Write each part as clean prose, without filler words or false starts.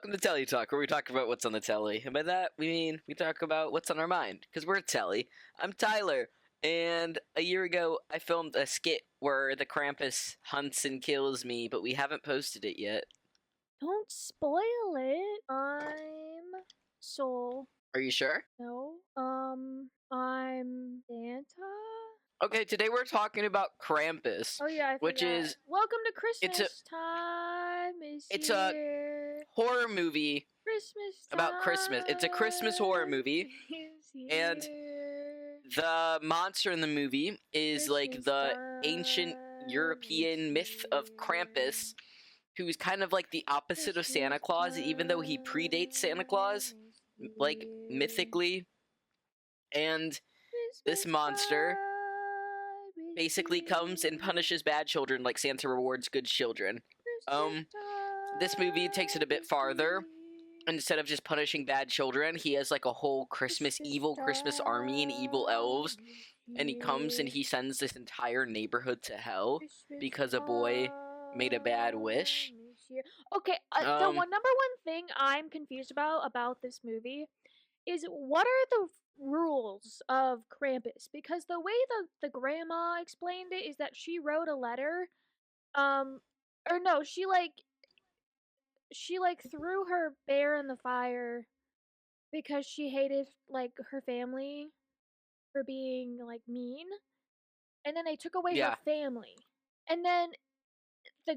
welcome to Telly Talk, where we talk about what's on the telly. And by that, we mean we talk about what's on our mind, because we're Telly. I'm Tyler, and a year ago, I filmed a skit where the Krampus hunts and kills me, but we haven't posted it yet. Don't spoil it. I'm Soul. Are you sure? No. I'm Santa. Okay, today we're talking about Krampus. Oh yeah, I which forgot. is Welcome to Christmas time. It's a horror movie Christmas time about Christmas. It's a Christmas horror movie, and the monster in the movie is like the ancient European myth of Krampus, who's kind of like the opposite of Santa Claus, even though he predates Santa Claus, like mythically. And this monster basically comes and punishes bad children like Santa rewards good children. This movie takes it a bit farther. Instead of just punishing bad children, he has like a whole evil Christmas army and evil elves. And he comes and he sends this entire neighborhood to hell because a boy made a bad wish. Okay, the number one thing I'm confused about this movie is what are the rules of Krampus? Because the way the grandma explained it is that she wrote a letter, or no, she threw her bear in the fire because she hated like her family for being like mean, and then they took away her family, and then the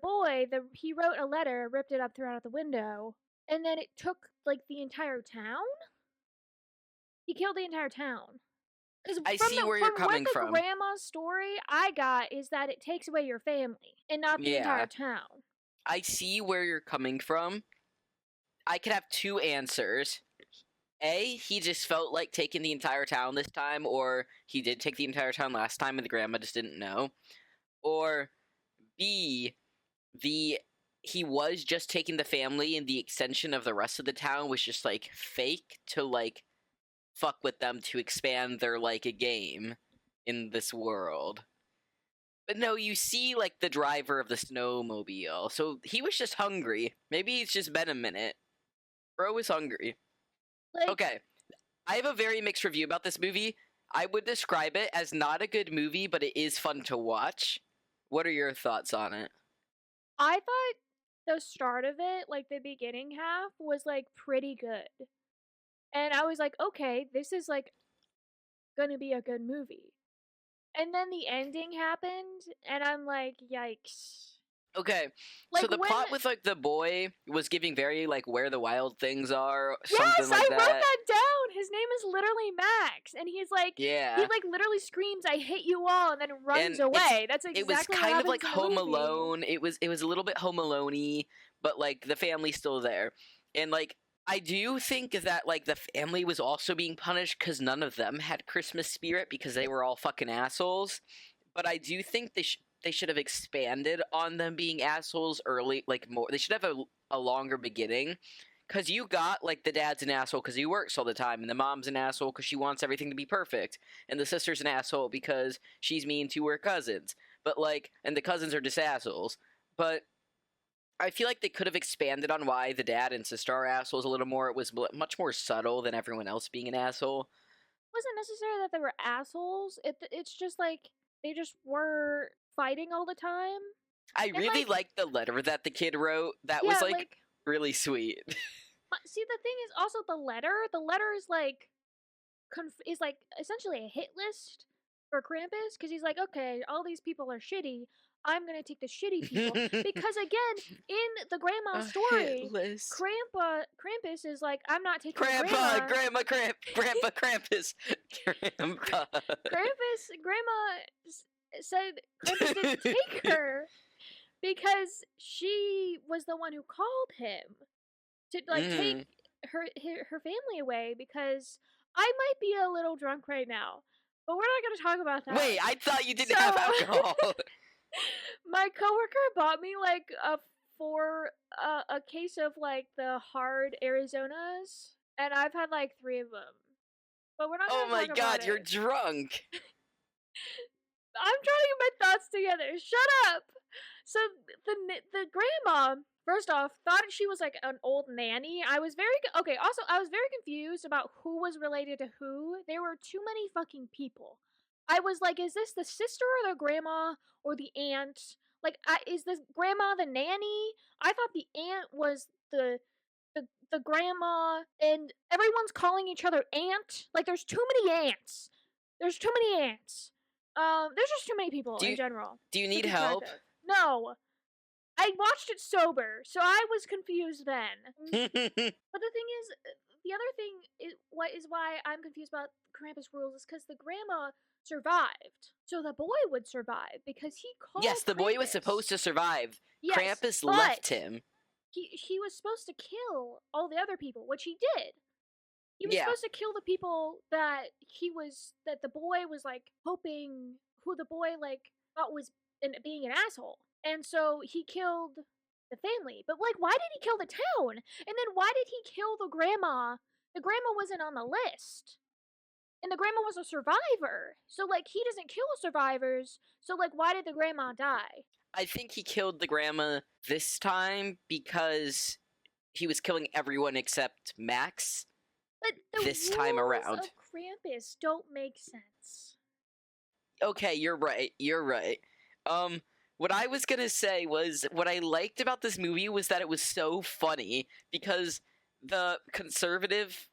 boy, he wrote a letter, ripped it up, threw it out the window, and then it took like the entire town. He killed the entire town. I see where you're coming from. The grandma's story I got is that it takes away your family and not the entire town. I see where you're coming from. I could have two answers. A, he just felt like taking the entire town this time, or he did take the entire town last time and the grandma just didn't know. Or B, he was just taking the family and the extension of the rest of the town was just like fake to like fuck with them to expand their like a game in this world. But no, you see like the driver of the snowmobile, so he was just hungry. Maybe he's just been a minute. Bro was hungry. Okay, I have a very mixed review about this movie. I would describe it as not a good movie, but it is fun to watch. What are your thoughts on it? I thought the start of it, like the beginning half, was like pretty good. And I was like, okay, this is like gonna be a good movie. And then the ending happened, and I'm like, yikes. Okay, so the plot with like the boy was giving very like where the wild things are, something like that. Yes, I wrote that down. His name is literally Max, and he's like, he like literally screams, "I hate you all," and then runs away. That's exactly what happens. It was kind of like Home Alone. It was a little bit Home Alone-y, but like the family's still there, and like I do think that like the family was also being punished because none of them had Christmas spirit because they were all fucking assholes. But I do think they should have expanded on them being assholes early, like more. They should have a longer beginning, because you got like the dad's an asshole because he works all the time, and the mom's an asshole because she wants everything to be perfect, and the sister's an asshole because she's mean to her cousins. But like, and the cousins are just assholes. But I feel like they could have expanded on why the dad and sister are assholes a little more. It was much more subtle than everyone else being an asshole. It wasn't necessarily that they were assholes. It's just like they just were fighting all the time. I really liked the letter that the kid wrote. That was like really sweet. See, the thing is also the letter. The letter is like essentially a hit list for Krampus, because he's like, okay, all these people are shitty. I'm gonna take the shitty people because again, in the grandma story, Krampus is like, I'm not taking Grandpa Krampus. Grandpa. Grandma said Krampus didn't take her because she was the one who called him to like take her family away, because I might be a little drunk right now, but we're not gonna talk about that. Wait, I thought you didn't have alcohol. My coworker bought me like a case of like the hard Arizonas, and I've had like 3 of them. But we're not gonna talk about it. Oh my god, you're drunk. I'm trying to get my thoughts together. Shut up. So the grandma, first off, thought she was like an old nanny. I was very okay. Also, I was very confused about who was related to who. There were too many fucking people. I was like, is this the sister or the grandma or the aunt? Like, is this grandma the nanny? I thought the aunt was the grandma, and everyone's calling each other aunt. Like, there's too many aunts. There's too many aunts. There's just too many people in general. Do you to need keep track help? of. No. I watched it sober, so I was confused then. But the thing is, the other thing is why I'm confused about Krampus rules is because the grandma survived, so the boy would survive because he called. Yes, the boy was Krampus. supposed to survive. Yes, Krampus but left him. he was supposed to kill all the other people, which he did. He was Yeah. supposed to kill the people that the boy was like hoping, who the boy like thought was being an asshole. And so he killed the family. But like, why did he kill the town? And then why did he kill the grandma? The grandma wasn't on the list. And the grandma was a survivor. So like, he doesn't kill survivors. So like, why did the grandma die? I think he killed the grandma this time because he was killing everyone except Max. But the this time around, of Krampus don't make sense. Okay, you're right. You're right. What I was gonna say was what I liked about this movie was that it was so funny because the conservative,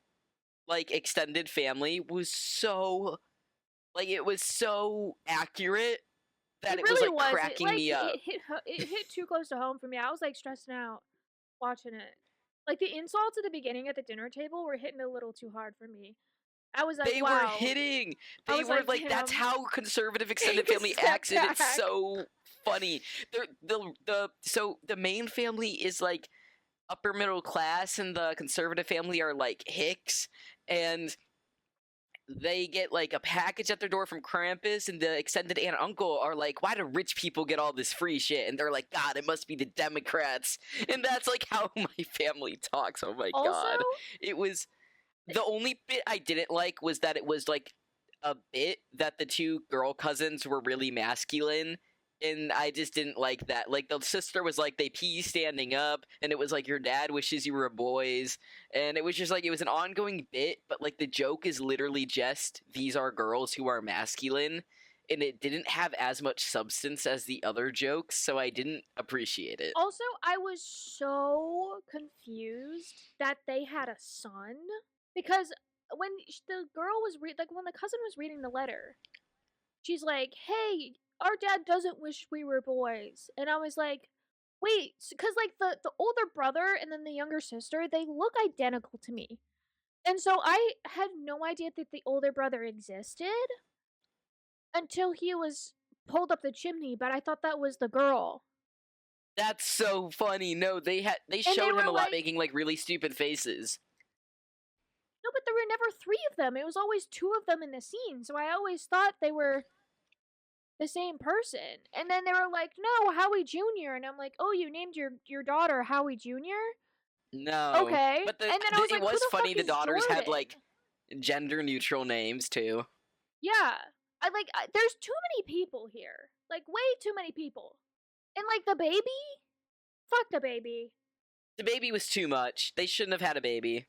like, extended family was so, like, it was so accurate that it really was like cracking me up. It hit too close to home for me. I was like stressing out watching it. Like the insults at the beginning at the dinner table were hitting a little too hard for me. I was like, They wow. were hitting. They were like that's how conservative extended family acts, and it's so funny. So the main family is like upper middle class, and the conservative family are like hicks, and they get like a package at their door from Krampus, and the extended aunt and uncle are like, why do rich people get all this free shit? And they're like, God, it must be the Democrats. And that's like how my family talks. Oh my God. It was the only bit I didn't like was that it was like a bit that the two girl cousins were really masculine. And I just didn't like that. Like, the sister was like, they pee standing up, and it was like, your dad wishes you were boys. And it was just like, it was an ongoing bit, but like, the joke is literally just, these are girls who are masculine. And it didn't have as much substance as the other jokes, so I didn't appreciate it. Also, I was so confused that they had a son. Because when the girl was when the cousin was reading the letter, she's like, hey, our dad doesn't wish we were boys. And I was like, wait, because like the older brother and then the younger sister, they look identical to me. And so I had no idea that the older brother existed until he was pulled up the chimney, but I thought that was the girl. That's so funny. No, they showed him a lot making like really stupid faces. No, but there were never 3 of them. It was always 2 of them in the scene. So I always thought they were the same person. And then they were like, no, Howie Jr. And I'm like, oh, you named your daughter Howie Jr.? No. Okay. But and then I was like, it was funny the daughters Jordan? had like gender neutral names too. Yeah. There's too many people here. Like, way too many people. And like the baby? Fuck the baby. The baby was too much. They shouldn't have had a baby.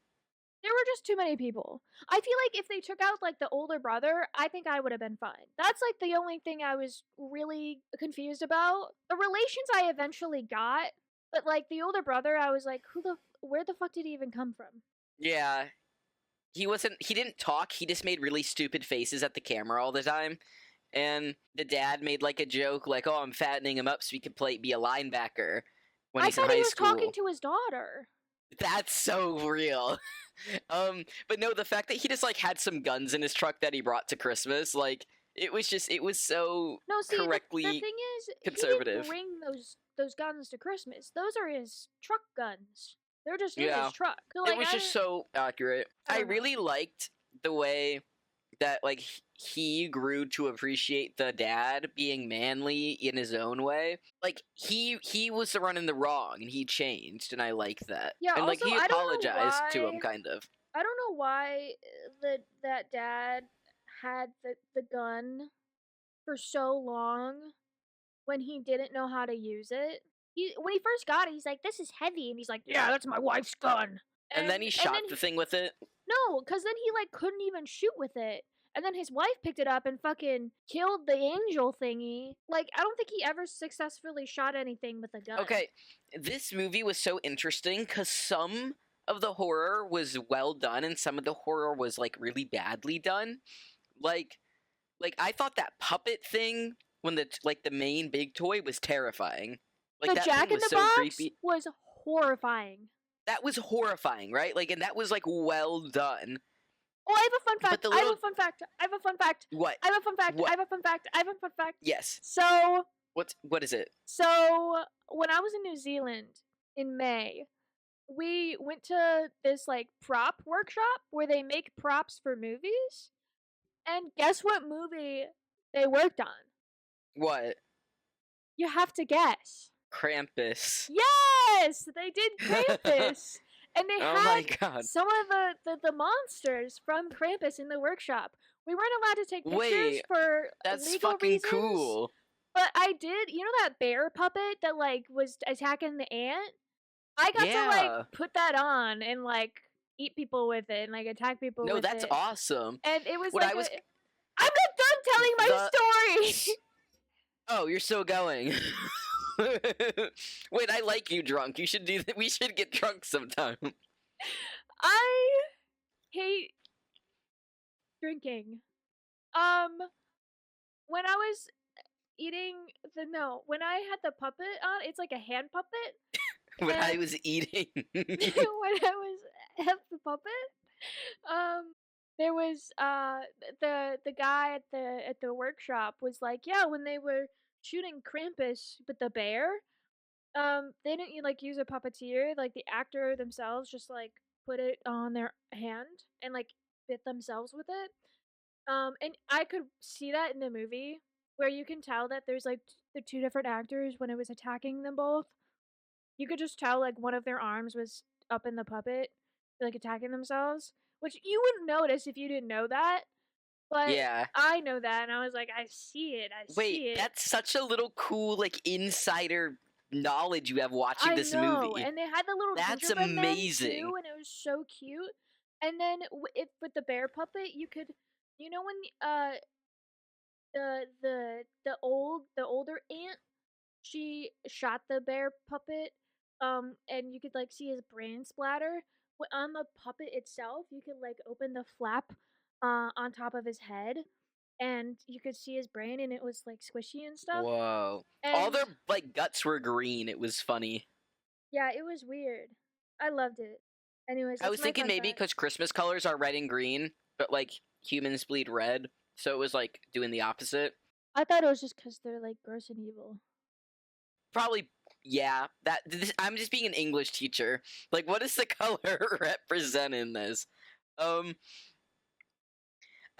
There were just too many people. I feel like if they took out like the older brother, I think I would have been fine. That's like the only thing I was really confused about. The relations I eventually got, but like the older brother, I was like, where the fuck did he even come from? Yeah. He didn't talk, he just made really stupid faces at the camera all the time. And the dad made like a joke like, oh, I'm fattening him up so he could be a linebacker when he's in high school. I thought he was talking to his daughter. That's so real. But no, the fact that he just like had some guns in his truck that he brought to Christmas, like it was so correctly the thing is, conservative. He didn't bring those guns to Christmas. Those are his truck guns. They're just in his truck. So, like, it was just so accurate. I really liked the way that like he grew to appreciate the dad being manly in his own way. Like he was the running the wrong and he changed, and I like that. Yeah, and like also, he apologized to him kind of. I don't know why that dad had the gun for so long when he didn't know how to use it. When he first got it, he's like, "This is heavy," and he's like, "Yeah, that's my wife's gun." And then he And shot then the thing with it? no, because then he like couldn't even shoot with it. And then his wife picked it up and fucking killed the angel thingy. Like, I don't think he ever successfully shot anything with a gun. Okay, this movie was so interesting because some of the horror was well done and some of the horror was like really badly done. Like I thought that puppet thing when the main big toy was terrifying. Like The that Jack thing in was the so Box creepy. was horrifying. That was horrifying, right? Like, and that was like well done. Oh, I have a fun But fact. the I have little a fun fact. I have a fun fact. what? I have a fun fact. What? I have a fun fact. I have a fun fact. Yes. So, What is it? so when I was in New Zealand in May, we went to this like prop workshop where they make props for movies. And guess what movie they worked on? What? You have to guess. Krampus. Yes, they did Krampus. And they Oh my had god. some of the monsters from Krampus in the workshop. We weren't allowed to take pictures Wait, for that's legal fucking reasons. cool. But I did, you know that bear puppet that like was attacking the ant? I got to like put that on and like eat people with it and like attack people with it. No, that's awesome. And it was What like I'm not done telling my story. Oh, you're still going. Wait, I like you drunk. You should do that. We should get drunk sometime. I hate drinking. When I was eating when I had the puppet on, it's like a hand puppet. When I was eating. When I was at the puppet, there was the guy at the workshop was like, yeah, when they were shooting Krampus with the bear, they didn't like use a puppeteer, like the actor themselves just like put it on their hand and like bit themselves with it. And I could see that in the movie where you can tell that there's like the two different actors when it was attacking them both. You could just tell like one of their arms was up in the puppet, like attacking themselves, which you wouldn't notice if you didn't know that. But Yeah. I know that, and I was like, I see it. Wait, that's such a little cool like insider knowledge you have watching this movie. And they had the little That's gingerbread men amazing. too, and it was so cute. And then if with the bear puppet, you could, you know, when the older aunt, she shot the bear puppet, and you could like see his brain splatter. On the puppet itself, you could like open the flap, on top of his head, and you could see his brain, and it was like squishy and stuff. Whoa! And all their like guts were green. It was funny. Yeah, it was weird. I loved it. Anyways, I was thinking maybe because Christmas colors are red and green, but like humans bleed red, so it was like doing the opposite. I thought it was just because they're like gross and evil. Probably, yeah. I'm just being an English teacher. Like, what does the color represent in this? I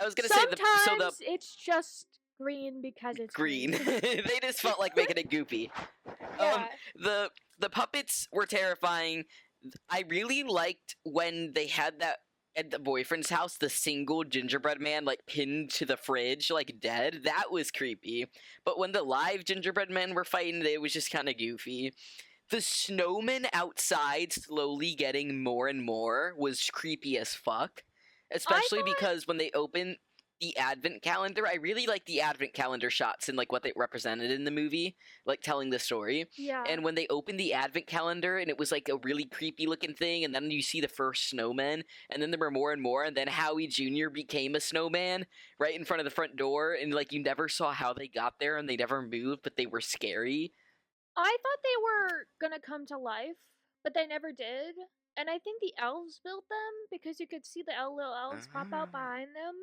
was gonna say sometimes it's just green because it's green. They just felt like making it goopy. Yeah. The puppets were terrifying. I really liked when they had that at the boyfriend's house, the single gingerbread man like pinned to the fridge, like dead. That was creepy. But when the live gingerbread men were fighting, it was just kind of goofy. The snowman outside slowly getting more and more was creepy as fuck. Especially because when they opened the advent calendar, I really like the advent calendar shots and like what they represented in the movie, like telling the story. Yeah. And when they opened the advent calendar and it was like a really creepy looking thing, and then you see the first snowman, and then there were more and more, and then Howie Jr. became a snowman right in front of the front door, and like you never saw how they got there and they never moved, but they were scary. I thought they were gonna come to life, but they never did. And I think the elves built them because you could see the little elves pop out behind them.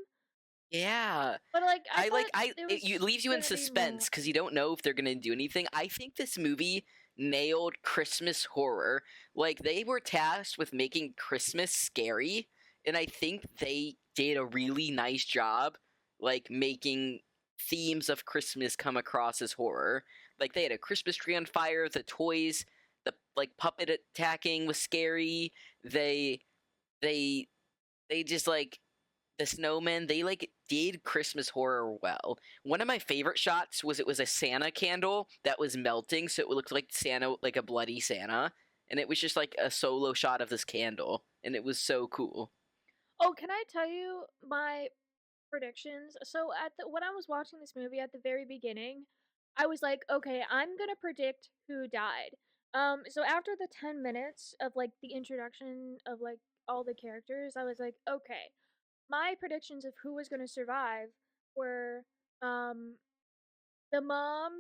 Yeah, but like it leaves you in suspense because you don't know if they're gonna do anything. I think this movie nailed Christmas horror. Like they were tasked with making Christmas scary, and I think they did a really nice job, like making themes of Christmas come across as horror. Like they had a Christmas tree on fire, the toys, the like puppet attacking was scary. They just like the snowmen, they like did Christmas horror well. One of my favorite shots was it was a Santa candle that was melting, so it looked like Santa, like a bloody Santa, and it was just like a solo shot of this candle, and it was so cool. Oh, can I tell you my predictions? So when I was watching this movie at the very beginning, I was like, okay, I'm gonna predict who died. So after the 10 minutes of like the introduction of like all the characters, I was like, okay, my predictions of who was gonna survive were um the mom,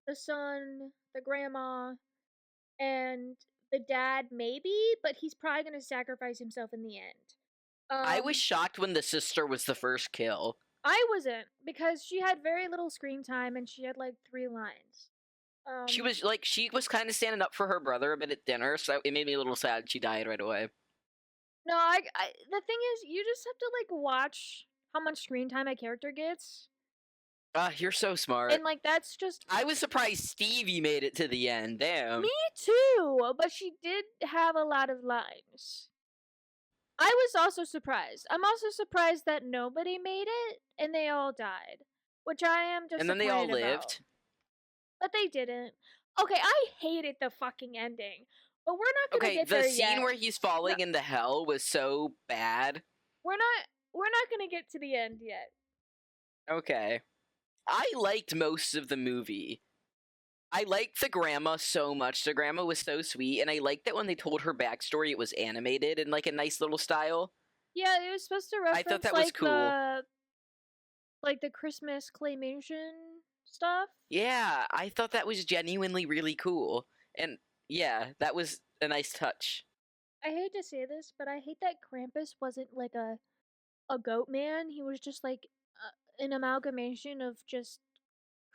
the son, the grandma, and the dad maybe, but he's probably gonna sacrifice himself in the end. I was shocked when the sister was the first kill. I wasn't because she had very little screen time and she had like 3 lines. She was kind of standing up for her brother a bit at dinner, so it made me a little sad she died right away. No, the thing is, you just have to like watch how much screen time a character gets, You're so smart. and like that's just. I was surprised Stevie made it to the end. Damn. Me too, but she did have a lot of lines. I was also surprised. I'm also surprised that nobody made it and they all died, which I am disappointed And then they all about. lived. But they didn't. Okay, I hated the fucking ending. But we're not gonna get there yet. The scene where he's falling into hell was so bad. We're not gonna get to the end yet. Okay. I liked most of the movie. I liked the grandma so much. The grandma was so sweet, and I liked that when they told her backstory, it was animated in like a nice little style. Yeah, it was supposed to reference I thought that was cool. Like the Christmas claymation stuff. Yeah, I thought that was genuinely really cool. And yeah, that was a nice touch. I hate to say this, but I hate that Krampus wasn't like a goat man. He was just like an amalgamation of just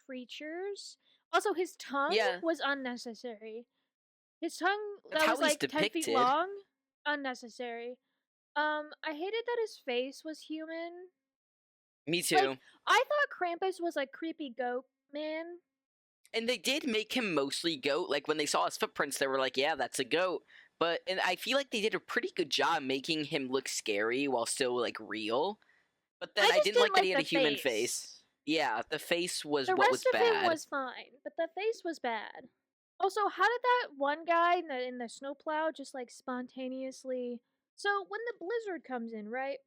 creatures. Also, his tongue was unnecessary. His tongue that was like 10 feet long, unnecessary. I hated that his face was human. Me too. Like, I thought Krampus was like creepy goat man. And they did make him mostly goat. Like when they saw his footprints, they were like, "Yeah, that's a goat." And I feel like they did a pretty good job making him look scary while still like real. But then I didn't like that he had a human face. Yeah, the face was what was bad. The rest of him was fine, but the face was bad. Also, how did that one guy in the snowplow just like spontaneously? So when the blizzard comes in, right?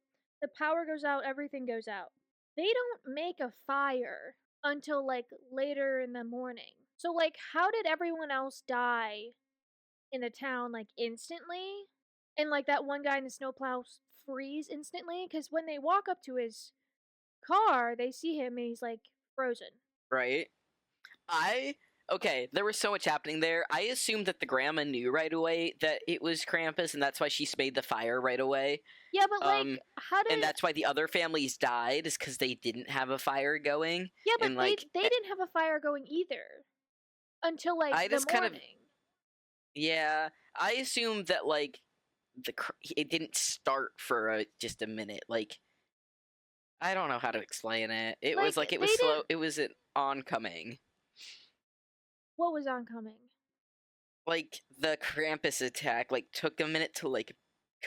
The power goes out, everything goes out. They don't make a fire until like later in the morning. So like, how did everyone else die in the town like instantly? And like that one guy in the snowplow freeze instantly? Because when they walk up to his car, they see him and he's like frozen. Right. Okay, there was so much happening there. I assumed that the grandma knew right away that it was Krampus, and that's why she made the fire right away. Yeah, but like, how did? And that's why the other families died, is because they didn't have a fire going. Yeah, but and, like, they didn't have a fire going either until like the morning. Yeah, I assumed that like it didn't start for just a minute. Like, I don't know how to explain it. It was like it was slow. It was an oncoming. What was oncoming? Like the Krampus attack, like took a minute to like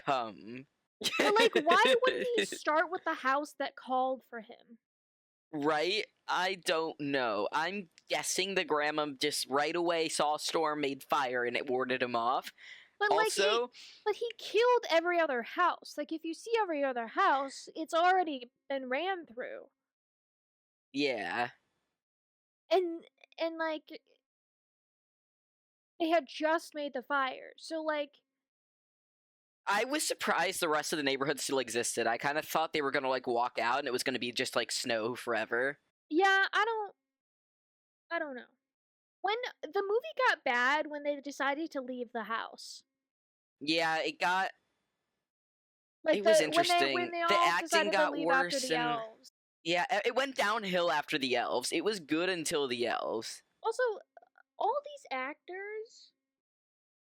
come. But like, why wouldn't he start with the house that called for him? Right? I don't know. I'm guessing the grandma just right away saw a storm, made fire, and it warded him off. But also, but he killed every other house. Like, if you see every other house, it's already been ran through. Yeah. And like, they had just made the fire, so like. I was surprised the rest of the neighborhood still existed. I kind of thought they were gonna like walk out and it was gonna be just like snow forever. Yeah, I don't know. When the movie got bad when they decided to leave the house. Yeah, it got. Like it was interesting. When they the all acting got worse, and yeah, it went downhill after the elves. It was good until the elves. Also, all these actors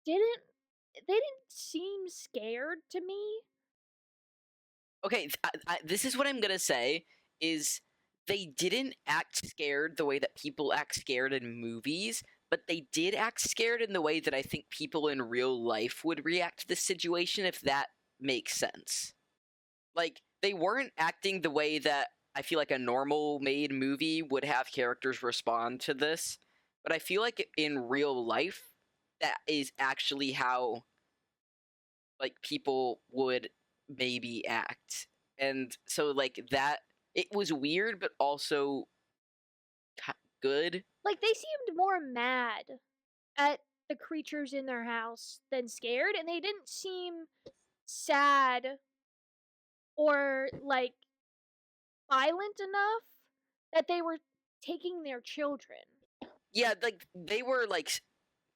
didn't seem scared to me. Okay, this is what I'm gonna say is they didn't act scared the way that people act scared in movies, but they did act scared in the way that I think people in real life would react to this situation, if that makes sense. Like, they weren't acting the way that I feel like a normal made movie would have characters respond to this. But I feel like in real life, that is actually how like people would maybe act. And so like that it was weird but also good. Like, they seemed more mad at the creatures in their house than scared, and they didn't seem sad or like violent enough that they were taking their children. Yeah, like they were like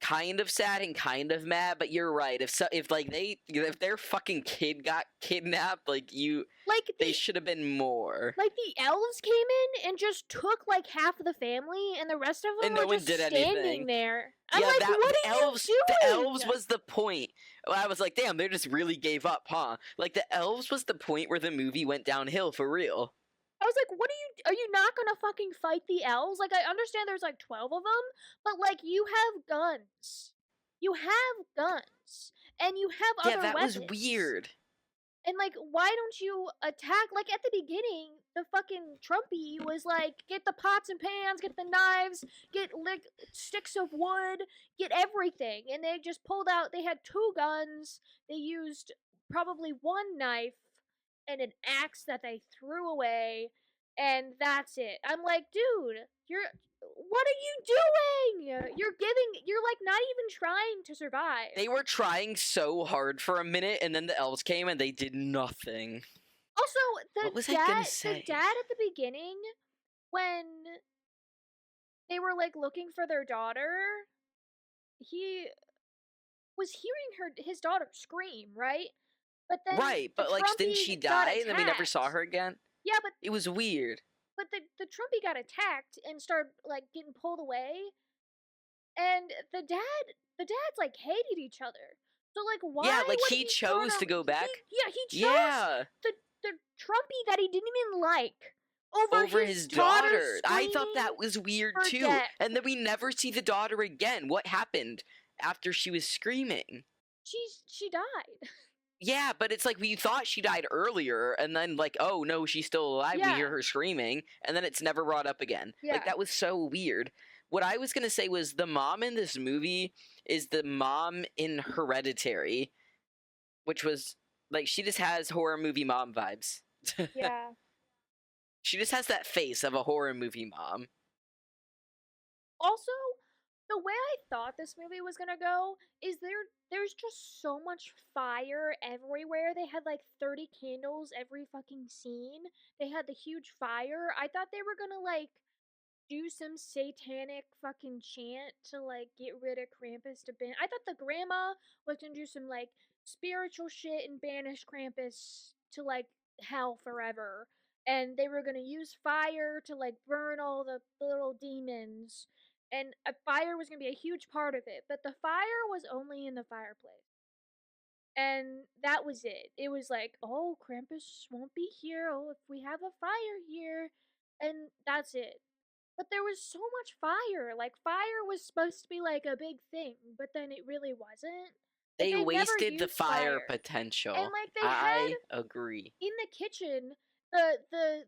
kind of sad and kind of mad, but you're right. If their fucking kid got kidnapped, they should have been more. Like the elves came in and just took like half of the family, and the rest of them And no were one just did standing anything. there. I'm like, what are you doing? The elves was the point. I was like, damn, they just really gave up, huh? Like the elves was the point where the movie went downhill for real. I was like, are you not gonna fucking fight the elves? Like, I understand there's like 12 of them, but like, you have guns. You have guns. And you have other weapons. Yeah, that was weird. And like, why don't you attack? Like, at the beginning, the fucking Trumpy was like, get the pots and pans, get the knives, get sticks of wood, get everything. And they just pulled out, they had 2 guns, they used probably 1 knife and an axe that they threw away, and that's it. I'm like, dude, what are you doing? You're like not even trying to survive. They were trying so hard for a minute, and then the elves came and they did nothing. Also, the dad at the beginning, when they were like looking for their daughter, he was hearing his daughter scream, right? But then didn't she die and then we never saw her again? Yeah, but it was weird. But the Trumpy got attacked and started like getting pulled away, and the dads like hated each other. So like, why? Yeah, like he chose to go back. He chose the Trumpy that he didn't even like over his daughter. I thought that was weird too. Death. And then we never see the daughter again. What happened after she was screaming? She died. Yeah, but it's like we thought she died earlier, and then like, oh no, she's still alive. Yeah. We hear her screaming, and then it's never brought up again. Yeah. Like that was so weird. What I was gonna say was the mom in this movie is the mom in Hereditary, which was like she just has horror movie mom vibes. Yeah. She just has that face of a horror movie mom. Also, the way I thought this movie was gonna go is there's just so much fire everywhere. They had like 30 candles every fucking scene. They had the huge fire. I thought they were gonna like do some satanic fucking chant to like get rid of Krampus to ban. I thought the grandma was gonna do some like spiritual shit and banish Krampus to like hell forever. And they were gonna use fire to like burn all the little demons. And a fire was going to be a huge part of it, but the fire was only in the fireplace. And that was it. It was like, oh, Krampus won't be here. Oh, if we have a fire here. And that's it. But there was so much fire. Like, fire was supposed to be like a big thing, but then it really wasn't. They wasted the fire potential. And like I agree. In the kitchen, the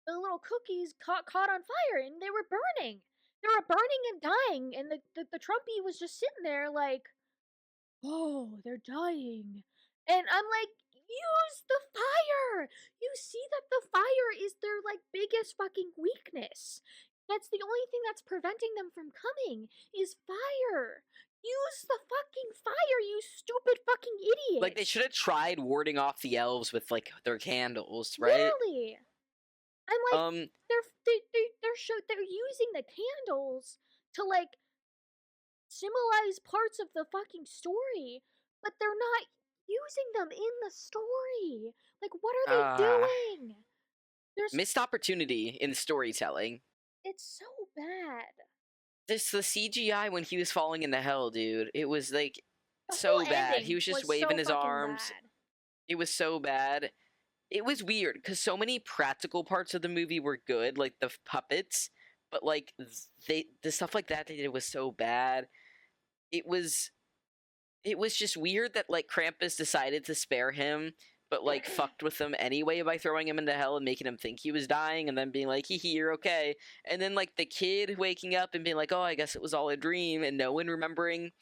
little cookies caught on fire and they were burning. They were burning and dying, and the Trumpy was just sitting there like, oh, they're dying. And I'm like, use the fire! You see that the fire is their like biggest fucking weakness. That's the only thing that's preventing them from coming is fire. Use the fucking fire, you stupid fucking idiot. Like they should have tried warding off the elves with like their candles, right? Literally. I'm like, they're using the candles to like symbolize parts of the fucking story, but they're not using them in the story. Like, what are they doing? There's missed opportunity in storytelling. It's so bad. The CGI when he was falling into hell, dude. It was like so bad. He was just waving his arms. Bad. It was so bad. It was weird because so many practical parts of the movie were good, like the puppets, but like the stuff like that they did was so bad. It was just weird that like Krampus decided to spare him, but like fucked with him anyway by throwing him into hell and making him think he was dying and then being like, hee hee, you're okay. And then like the kid waking up and being like, oh, I guess it was all a dream, and no one remembering,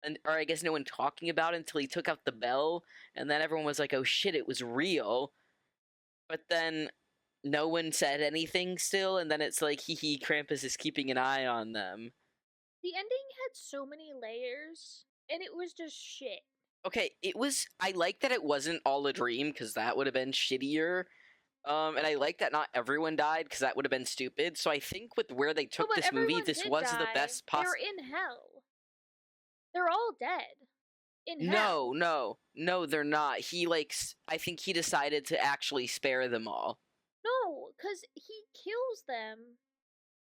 and or I guess no one talking about it until he took out the bell, and then everyone was like, oh shit, it was real. But then no one said anything still, and then it's like, hee hee, Krampus is keeping an eye on them. The ending had so many layers, and it was just shit. Okay, I like that it wasn't all a dream, because that would have been shittier. And I like that not everyone died, because that would have been stupid. So I think with where they took this movie, this was the best possible. They're in hell. They're all dead. In hell. No, they're not. I think he decided to actually spare them all. No, because he kills them,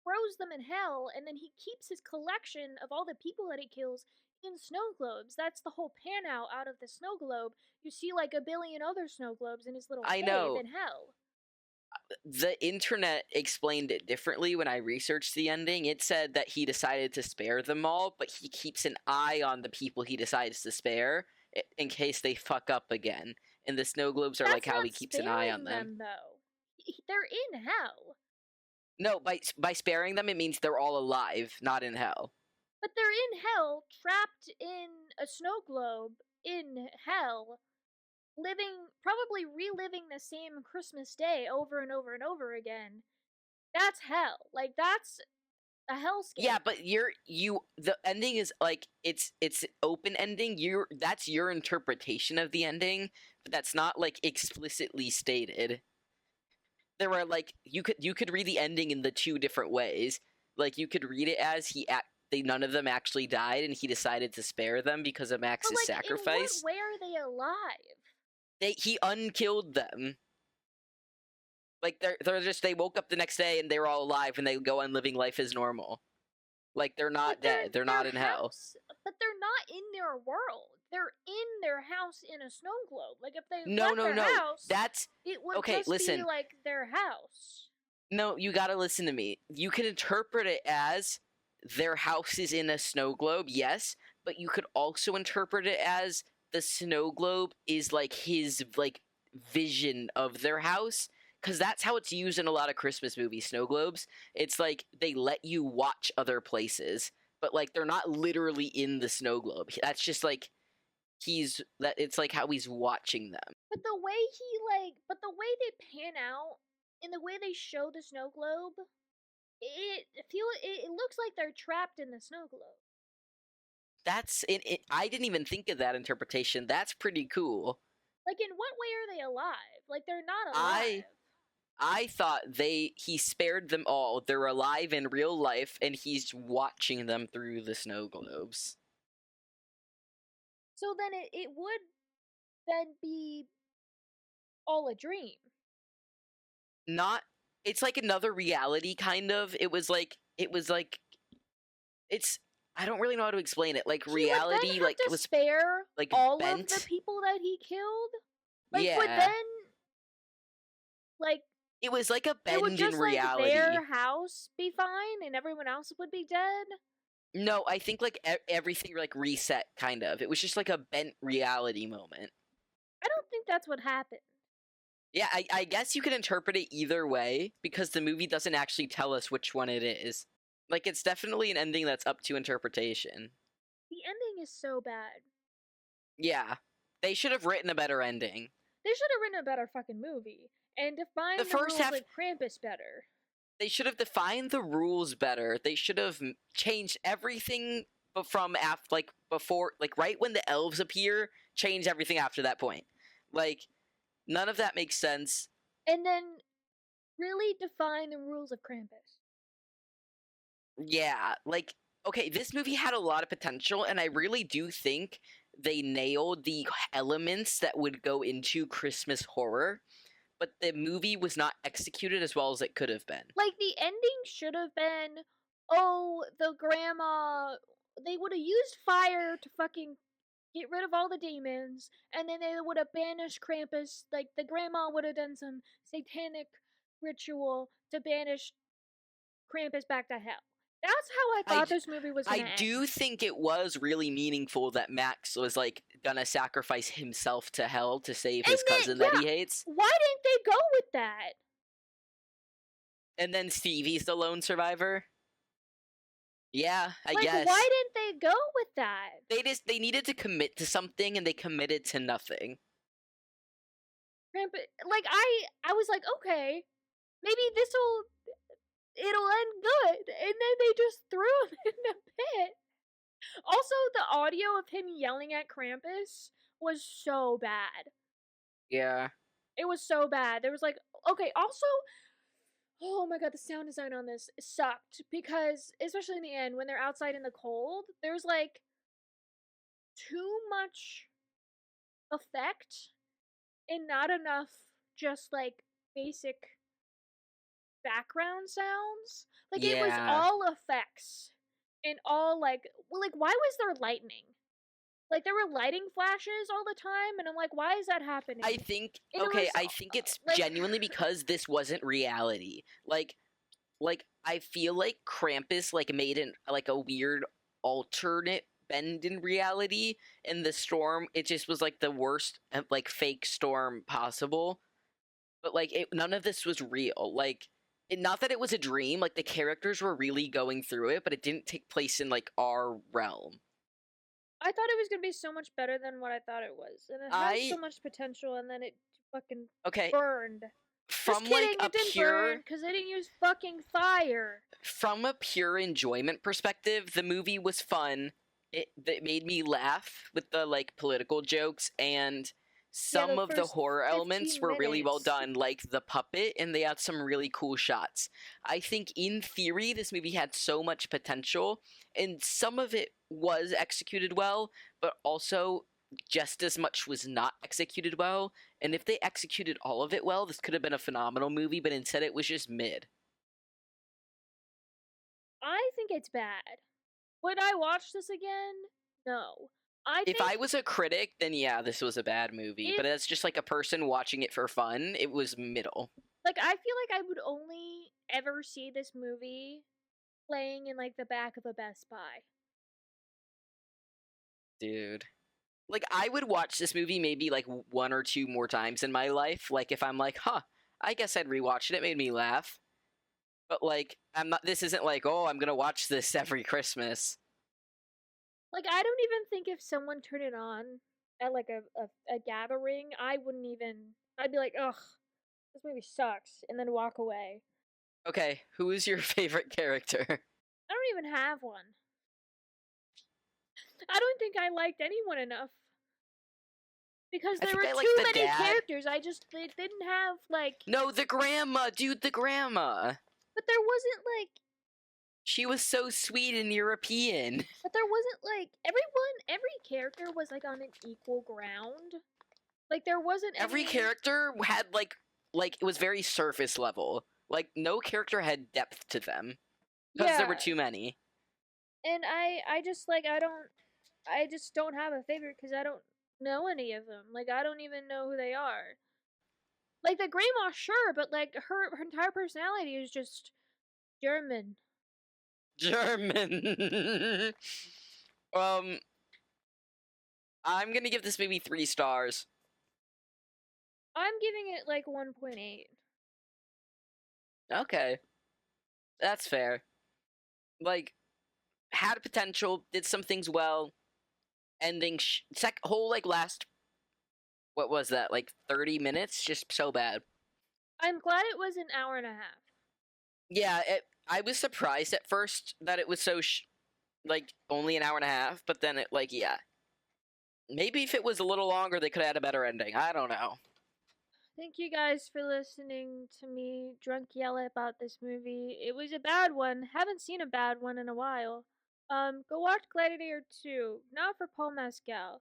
throws them in hell, and then he keeps his collection of all the people that he kills in snow globes. That's the whole pan out of the snow globe. You see like a billion other snow globes in his little cave in hell. The internet explained it differently when I researched the ending. It said that he decided to spare them all, but he keeps an eye on the people he decides to spare in case they fuck up again. And the snow globes are like how he keeps an eye on them. Though. They're in hell. No, by sparing them, it means they're all alive, not in hell. But they're in hell, trapped in a snow globe in hell, probably reliving the same Christmas day over and over and over again. That's hell. Like, that's a hellscape. Yeah, but the ending is like, it's open ending. That's your interpretation of the ending, but that's not like explicitly stated. There are like, you could read the ending in the two different ways. Like, you could read it as none of them actually died, and he decided to spare them because of Max's sacrifice. In what way are they alive? He unkilled them. Like, they woke up the next day and they were all alive, and they go on living life as normal. Like, they're not dead. They're not in hell. But they're not in their world. They're in their house in a snow globe. Like, if they left their house, it would be like their house. No, you gotta listen to me. You can interpret it as their house is in a snow globe, yes, but you could also interpret it as the snow globe is like his like vision of their house, because that's how it's used in a lot of Christmas movies, snow globes. It's like they let you watch other places, but like they're not literally in the snow globe. That's just like it's like how he's watching them. But the way they pan out and the way they show the snow globe, it looks like they're trapped in the snow globe. That's it. I didn't even think of that interpretation. That's pretty cool. Like, in what way are they alive? Like, they're not alive. I thought he spared them all. They're alive in real life, and he's watching them through the snow globes. So then it would then be all a dream. It's like another reality, kind of. I don't really know how to explain it. Like, reality, like, it was spare like all bent. Of the people that he killed. Like, yeah. Would then, like, it was like a bend it would just, in reality. Like, their house be fine and everyone else would be dead? No, I think like everything like reset, kind of. It was just like a bent reality moment. I don't think that's what happened. Yeah, I guess you can interpret it either way, because the movie doesn't actually tell us which one it is. Like, it's definitely an ending that's up to interpretation. The ending is so bad. Yeah. They should have written a better ending. They should have written a better fucking movie. And defined the rules of Krampus better. They should have defined the rules better. They should have changed everything from before, like, right when the elves appear, change everything after that point. Like, none of that makes sense. And then really define the rules of Krampus. Yeah, like, okay, this movie had a lot of potential, and I really do think they nailed the elements that would go into Christmas horror, but the movie was not executed as well as it could have been. Like, the ending should have been, oh, the grandma, they would have used fire to fucking get rid of all the demons, and then they would have banished Krampus. Like, the grandma would have done some satanic ritual to banish Krampus back to hell. That's how I I thought this movie was gonna I end. do think it was really meaningful that Max was like gonna sacrifice himself to hell to save his cousin that he hates. Why didn't they go with that? And then Stevie's the lone survivor. Yeah, I Like, guess. why didn't they go with that? They needed to commit to something and they committed to nothing. Like, I was like, okay, maybe it'll end good, and then they just threw him in the pit. Also, the audio of him yelling at Krampus was so bad. Yeah. It was so bad. There was like, okay, also, oh my god, the sound design on this sucked because, especially in the end, when they're outside in the cold, there's like too much effect and not enough just like basic background sounds. Like, it was Yeah. all effects and all like, well, like, why was there lightning? Like, there were lighting flashes all the time, and I'm like, why is that happening? I think And I think it's like, genuinely because this wasn't reality. Like I feel like Krampus like made a weird alternate bend in reality, and the storm, it just was like the worst like fake storm possible. But like none of this was real. Like not that it was a dream, like the characters were really going through it, but it didn't take place in like our realm. I thought it was gonna be so much better than what I thought it was, and it had so much potential, and then it fucking burned. From Just kidding, like it didn't burn because they didn't use fucking fire. From a pure enjoyment perspective, the movie was fun. It made me laugh with the like political jokes, and some of the horror elements were really well done, like the puppet, and they had some really cool shots. I think in theory this movie had so much potential, and some of it was executed well, but also just as much was not executed well. And if they executed all of it well, this could have been a phenomenal movie, but instead it was just mid. I think it's bad. Would I watch this again? No. If I was a critic, then yeah, this was a bad movie. But as just like a person watching it for fun, it was middle. Like, I feel like I would only ever see this movie playing in like the back of a Best Buy. Dude. Like, I would watch this movie maybe like one or two more times in my life. Like, if I'm like, huh, I guess I'd rewatch it. It made me laugh. But like, this isn't like, oh, I'm gonna watch this every Christmas. Like, I don't even think if someone turned it on at like a gathering, I'd be like, ugh, this movie sucks, and then walk away. Okay, who is your favorite character? I don't even have one. I don't think I liked anyone enough. Because there were too many characters. They didn't have like. No, the grandma, dude, the grandma. But there wasn't like. She was so sweet and European. But there wasn't like every character was like on an equal ground. Like, there wasn't every character had like it was very surface level. Like, no character had depth to them because there were too many. And I just don't have a favorite because I don't know any of them. Like, I don't even know who they are. Like, the grandma, sure, but like her entire personality is just German. I'm gonna give this movie 3 stars. I'm giving it like 1.8. Okay. That's fair. Like, had potential, did some things well. Ending whole like last, what was that, like 30 minutes, just so bad. I'm glad it was an hour and a half. Yeah, I was surprised at first that it was so like only an hour and a half, but then it like, yeah, maybe if it was a little longer they could have had a better ending. I don't know. Thank you guys for listening to me drunk yell about this movie. It was a bad one. Haven't seen a bad one in a while. Go watch Gladiator 2. Not for Paul Mescal.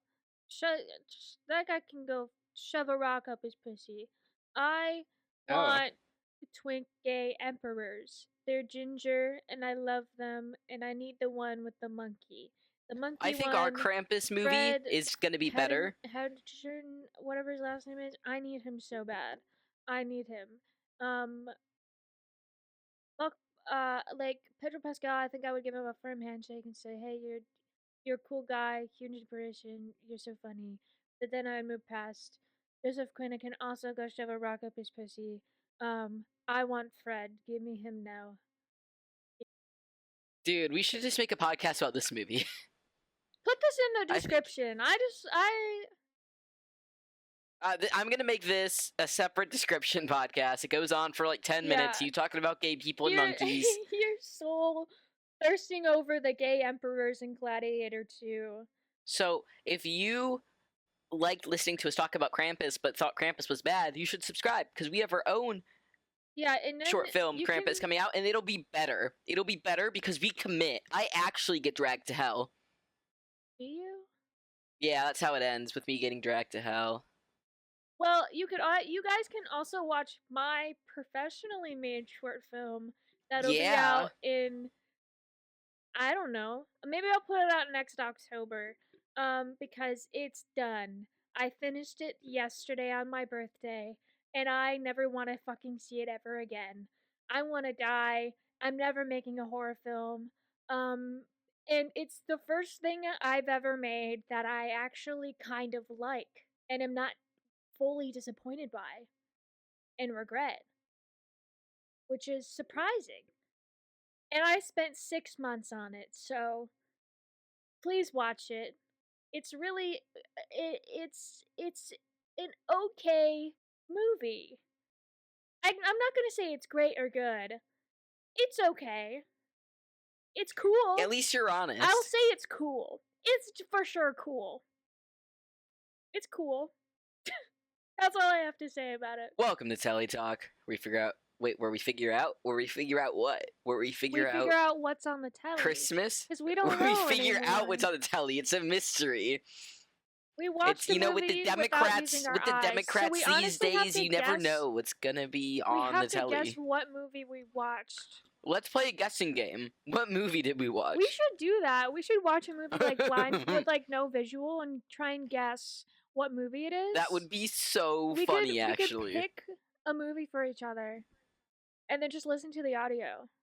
That guy can go shove a rock up his pussy. I want twink gay emperors. They're ginger, and I love them, and I need the one with the monkey. The monkey I think our Krampus movie is gonna be better. Whatever his last name is, I need him so bad. I need him. like Pedro Pascal, I think I would give him a firm handshake and say, "Hey, you're a cool guy, huge inspiration, you're so funny." But then I would move past. Joseph Quinn can also go shove a rock up his pussy. I want Fred. Give me him now. Dude, we should just make a podcast about this movie. Put this in the I think description. I'm gonna make this a separate description podcast. It goes on for like 10 Yeah. minutes. You talking about gay people and Your monkeys. your soul thirsting over the gay emperors in Gladiator 2. So if you liked listening to us talk about Krampus but thought Krampus was bad, you should subscribe because we have our own Yeah, and then short film you Krampus coming out, and it'll be better. It'll be better because we commit. I actually get dragged to hell. Do you? Yeah, that's how it ends, with me getting dragged to hell. Well, you guys can also watch my professionally made short film that'll be out in, I don't know. Maybe I'll put it out next October. Because it's done. I finished it yesterday on my birthday, and I never want to fucking see it ever again. I want to die. I'm never making a horror film. And it's the first thing I've ever made that I actually kind of like and am not fully disappointed by and regret, which is surprising. And I spent 6 months on it, so please watch it. It's really it's an okay movie. I'm not gonna say it's great or good. It's okay. It's cool. At least you're honest. I'll say it's cool. It's for sure cool. It's cool. That's all I have to say about it. Welcome to Telly Talk. Where we figure out where we figure out what? Where we figure out what's on the telly. Christmas? Because we don't know. Where we figure anymore. out what's on the telly. It's a mystery. We watched the movie with the Democrats these days, you never know what's gonna be on the telly. We have to guess what movie we watched. Let's play a guessing game. What movie did we watch? We should do that. We should watch a movie like blind with like no visual and try and guess what movie it is. That would be so funny, actually. We could pick a movie for each other and then just listen to the audio.